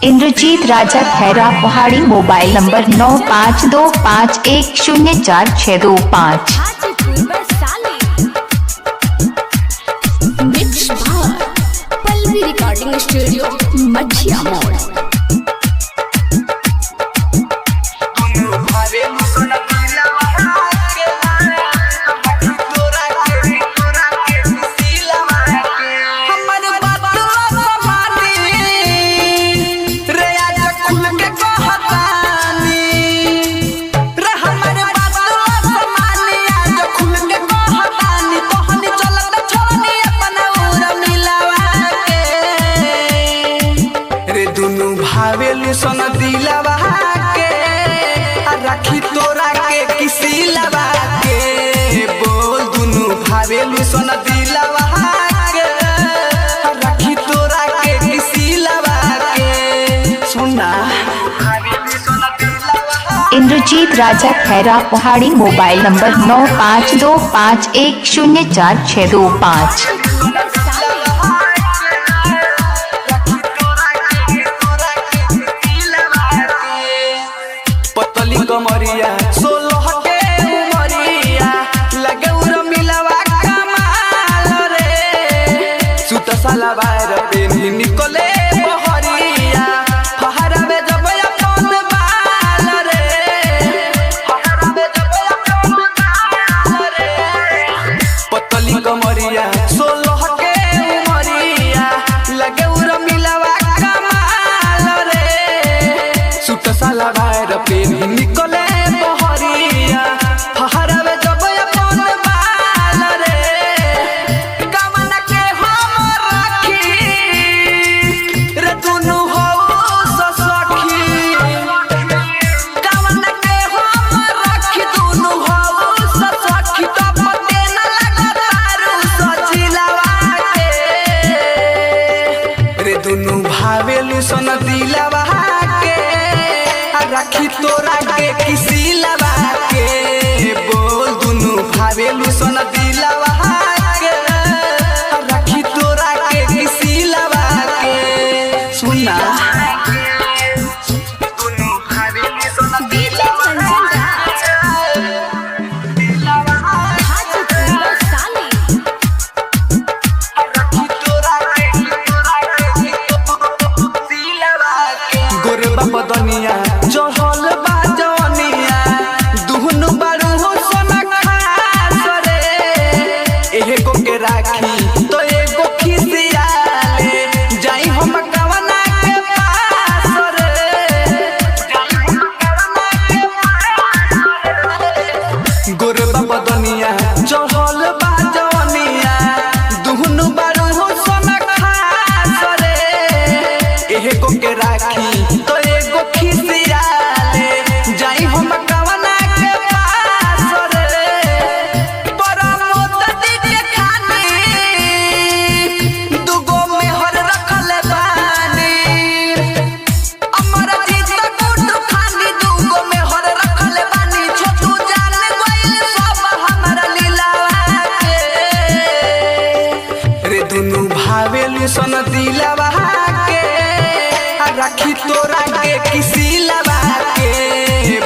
इंद्रजीत राजा खैरा पहाड़ी। Mobile number 9525104625। Pallavi recording studio मछिया मोड़। भावेलू सन दिलवा के रखी तोरा के किसी लवा के बोल दुनू भावेलू सन दिलवा के रखी तोरा के किसी लवा के सुना। इंद्रजीत राजा खैरा पहाड़ी। Mobile number 9525104625। कमरिया 16 के उमरिया लगे उर मिलवा कमाल रे सुत सलवार पे निकले बहरिया फहरा में जब अपन बाल रे फहरा में जब अपन बाल रे पतली कमरिया 16 के उमरिया लगे उर मिलवा कमाल रे सुत सलवार पे निकले बहरिया फहरा में जब अपन बाल रे कमना के हम राखी रे दुनू हो सखी कमना के हम राखी दुनू हो सखी तो पते न लगतारू सचिलवा के रे दुनू भावेलू सन दिलवा के रखी तोरा के किसी लवा के बोल दुनू भावेलू सन दिलवा के रखी तोरा के किसी लवा के सुना। दुनू भावेलू सन दिलवा रखी तोरा के गोरबा बदनिया चढ़ल बा जवनिया दुहनु बारू हो सोना खास रे एगो के राखी तो एगो खिसियाले जाई हम कवना के पास रे जाई हम कवना के पास गोरबा बदनिया चढ़ल बा जवनिया दुहनु बारू हो सोना खास रे एगो के राखी तो एगो खिसियाले जाई हम कवना के पास रे परमोत के खानी दुगो में हर रखल बानी अमर जीत गुड्डू खानी दुगो में हर रखल बानी छोटू जान गइल सब हमरा लीलावा के रे दुनू भावेलू सन दिलवा के रखी तोरा के किसी लवा के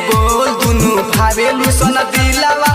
बोल दुनू भावेलू सन दिलवा